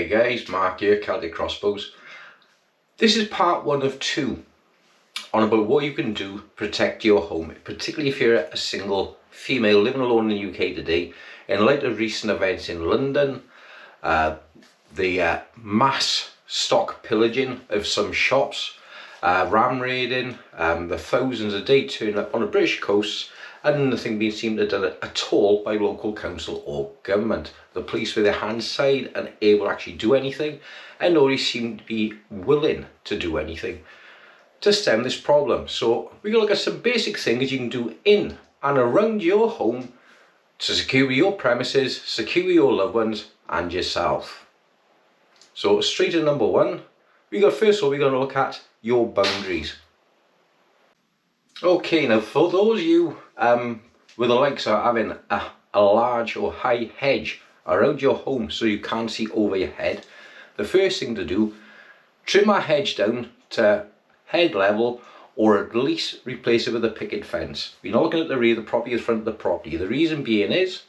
Hey guys, Mark here, Celtic Crossbows. This is part 1 of 2 on about what you can do to protect your home, particularly if you're a single female living alone in the UK today. In light of recent events in London, the mass stock pillaging of some shops, ram raiding, the thousands a day turning up on the British coast, and nothing being seen to done at all by local council or government. The police with their hands tied and able to actually do anything, and nobody seemed to be willing to do anything to stem this problem. So we're going to look at some basic things you can do in and around your home to secure your premises, secure your loved ones and yourself. So straight to number 1, first of all we're going to look at your boundaries. Okay, now for those of you with the likes of having a large or high hedge around your home so you can't see over your head, the first thing to do, trim that hedge down to head level, or at least replace it with a picket fence. You're not looking at the rear of the property, the front of the property. The reason being is,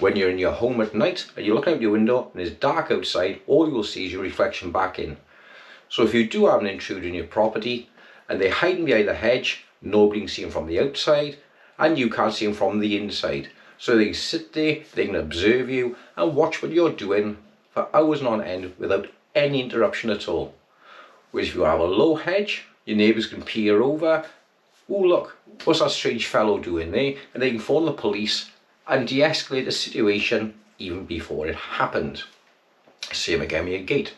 when you're in your home at night and you're looking out your window and it's dark outside, all you will see is your reflection back in. So if you do have an intruder in your property and they're hiding behind the hedge, nobody can see them from the outside and you can't see them from the inside. So they can sit there, they can observe you and watch what you're doing for hours on end without any interruption at all. Whereas if you have a low hedge, your neighbours can peer over, oh look, what's that strange fellow doing there? And they can phone the police and de-escalate the situation even before it happened. Same again with your gate.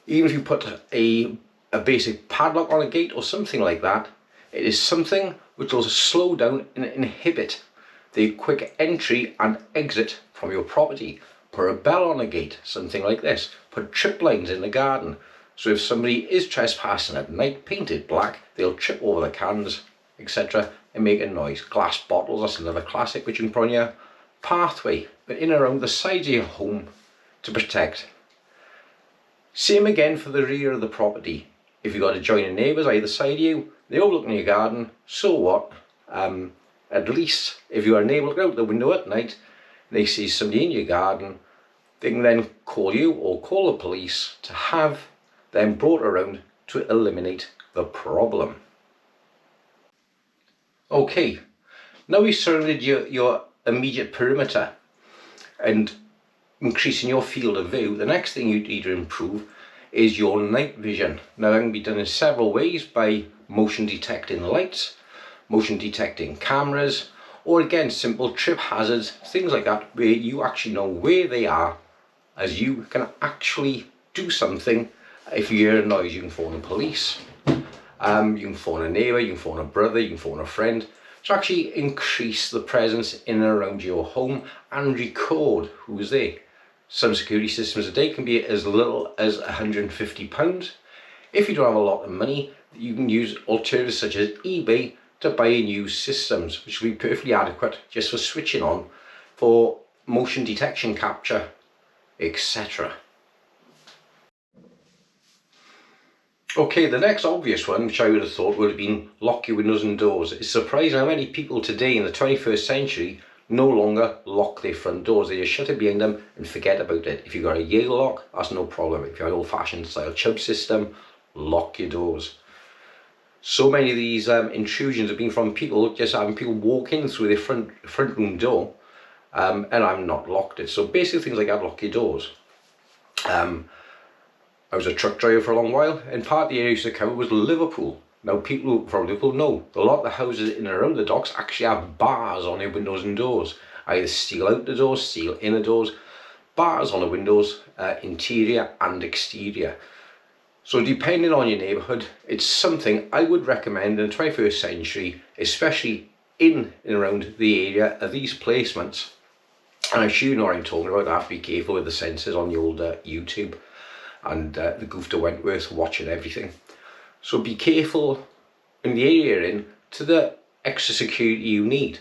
Even if you put a basic padlock on a gate or something like that, it is something which will slow down and inhibit the quick entry and exit from your property. Put a bell on a gate, something like this. Put trip lines in the garden. So if somebody is trespassing at night, paint it black, they'll trip over the cans, etc. and make a noise. Glass bottles, that's another classic which you can put on your pathway, but in and around the sides of your home to protect. Same again for the rear of the property. If you've got adjoining neighbours either side of you, they all look in your garden, so what? At least if you are a neighbour looking out the window at night and they see somebody in your garden, they can then call you or call the police to have them brought around to eliminate the problem. Okay, now we've surrounded your immediate perimeter and increasing your field of view, the next thing you need to improve is your night vision. Now that can be done in several ways, by motion detecting lights, motion detecting cameras, or again simple trip hazards, things like that, where you actually know where they are as you can actually do something. If you hear a noise, you can phone the police, you can phone a neighbour, you can phone a brother, you can phone a friend to actually increase the presence in and around your home and record who's there. Some security systems today can be as little as £150. If you don't have a lot of money, you can use alternatives such as eBay to buy and use systems, which will be perfectly adequate just for switching on for motion detection capture, etc. Okay, the next obvious one, which I would have thought would have been lock your windows and doors. It's surprising how many people today in the 21st century no longer lock their front doors. They just shut it behind them and forget about it. If you've got a Yale lock, that's no problem. If you've got an old-fashioned style Chubb system, lock your doors. So many of these intrusions have been from people just having people walk in through their front room door, and I've not locked it. So basically things like that, lock your doors. I was a truck driver for a long while, and part of the area I used to cover was Liverpool. Now people from Liverpool know a lot of the houses in and around the docks actually have bars on their windows and doors. Either steel out the doors, steel in the doors, bars on the windows, interior and exterior. So depending on your neighbourhood, it's something I would recommend in the 21st century, especially in and around the area of these placements. And I'm sure you know what I'm talking about. I have to be careful with the sensors on the old YouTube and the Goof to Wentworth watching everything. So be careful in the area you're in to the extra security you need.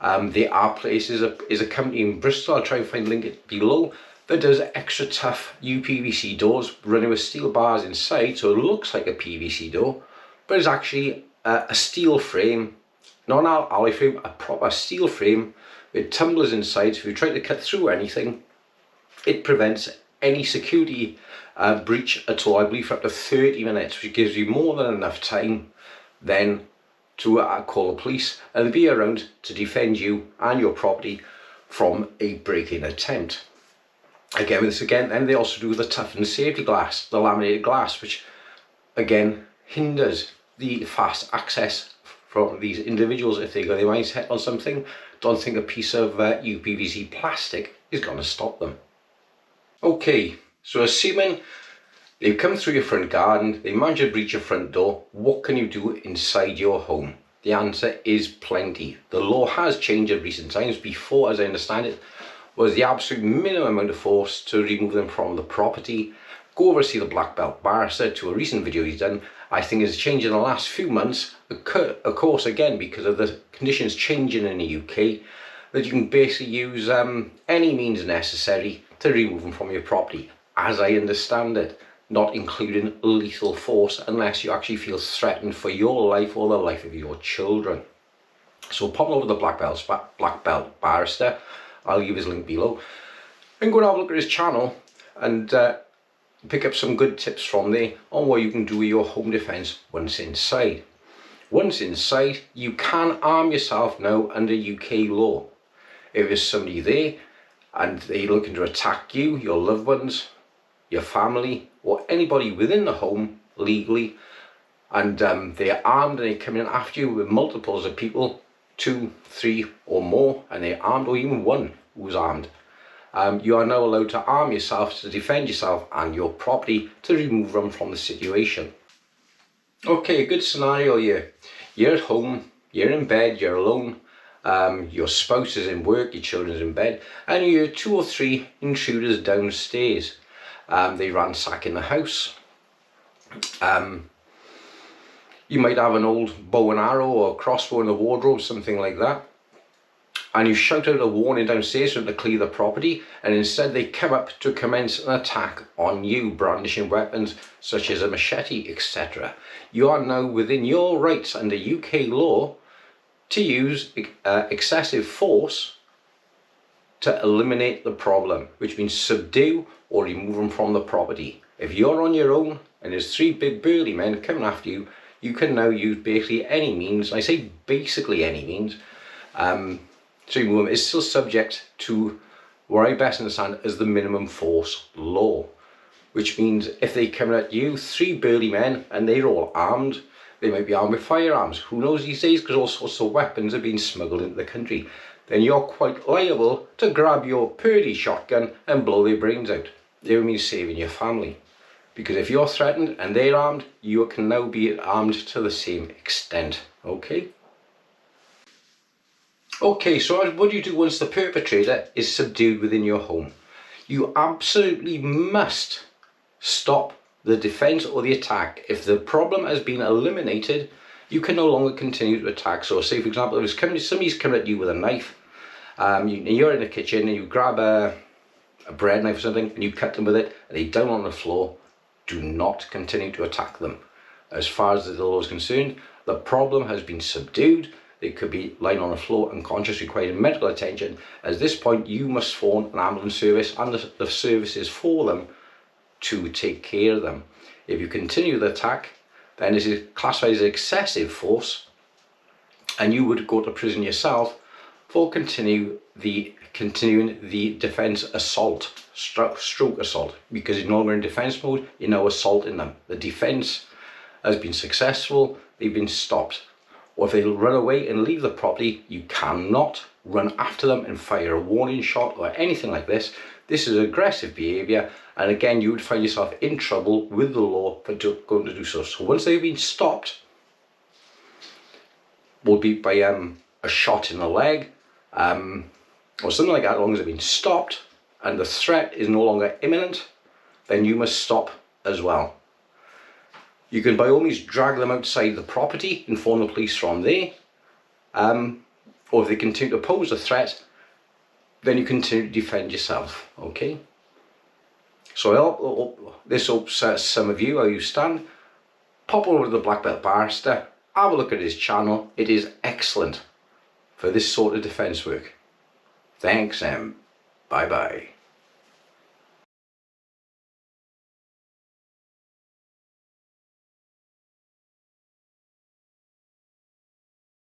There are places, is a company in Bristol, I'll try and find a link below, that does extra tough UPVC doors running with steel bars inside, so it looks like a PVC door, but it's actually a steel frame, not an alloy frame, a proper steel frame with tumblers inside, so if you try to cut through anything, it prevents any security breach at all, I believe for up to 30 minutes, which gives you more than enough time then to call the police, and they'll be around to defend you and your property from a break-in attempt. Again, with this then they also do the toughened safety glass, the laminated glass, which again hinders the fast access from these individuals. If they got their minds set on something, don't think a piece of UPVC plastic is going to stop them. Okay, so assuming they've come through your front garden, they managed to breach your front door, what can you do inside your home? The answer is plenty. The law has changed in recent times. Before, as I understand it, was the absolute minimum amount of force to remove them from the property. Go over to see the Black Belt Barrister to a recent video he's done. I think it's changed in the last few months, of course, again, because of the conditions changing in the UK, that you can basically use any means necessary to remove them from your property, as I understand it, not including lethal force unless you actually feel threatened for your life or the life of your children. So pop over to the Black Belt Barrister. I'll leave his link below, and go and have a look at his channel and pick up some good tips from there on what you can do with your home defence once inside. Once inside, you can arm yourself now under UK law. If there's somebody there and they're looking to attack you, your loved ones, your family, or anybody within the home legally, and they're armed and they're coming in after you with multiples of people, 2, 3 or more, and they're armed, or even one who's armed, you are now allowed to arm yourself to defend yourself and your property, to remove them from the situation. Okay, a good scenario here. You're at home, you're in bed, you're alone, your spouse is in work, your children's in bed, and you hear 2 or 3 intruders downstairs. They ransack in the house. You might have an old bow and arrow or a crossbow in the wardrobe, something like that, and you shout out a warning downstairs for them to clear the property, and instead they come up to commence an attack on you, brandishing weapons such as a machete, etc. You are now within your rights under UK law to use excessive force to eliminate the problem, which means subdue or remove them from the property. If you're on your own and there's 3 big burly men coming after you, you can now use basically any means. I say basically any means, to remove them. Is still subject to what I best understand as the minimum force law, which means if they come at you, 3 burly men, and they're all armed, they might be armed with firearms, who knows these days, because all sorts of weapons are being smuggled into the country, then you're quite liable to grab your Purdy shotgun and blow their brains out. It would mean saving your family. Because if you're threatened and they're armed, you can now be armed to the same extent, okay? Okay, so what do you do once the perpetrator is subdued within your home? You absolutely must stop the defense or the attack. If the problem has been eliminated, you can no longer continue to attack. So say, for example, if somebody's coming at you with a knife, you're in the kitchen and you grab a bread knife or something and you cut them with it and they're down on the floor, do not continue to attack them. As far as the law is concerned, the problem has been subdued. They could be lying on the floor unconscious, requiring medical attention. At this point, you must phone an ambulance service and the services for them to take care of them. If you continue the attack, then this is classified as excessive force, and you would go to prison yourself for continuing the defense assault, stroke assault, because you're no longer in defense mode, you're now assaulting them. The defense has been successful, they've been stopped. Or if they run away and leave the property, you cannot run after them and fire a warning shot or anything like this. This is aggressive behaviour, and again, you would find yourself in trouble with the law for going to do so. So once they've been stopped, will be by a shot in the leg, or something like that. As long as they've been stopped and the threat is no longer imminent, then you must stop as well. You can by all means drag them outside the property, inform the police from there, or if they continue to pose a threat, then you continue to defend yourself, okay? So this hopes some of you, how you stand. Pop over to the Black Belt Barrister, have a look at his channel. It is excellent for this sort of defence work. Thanks and bye bye.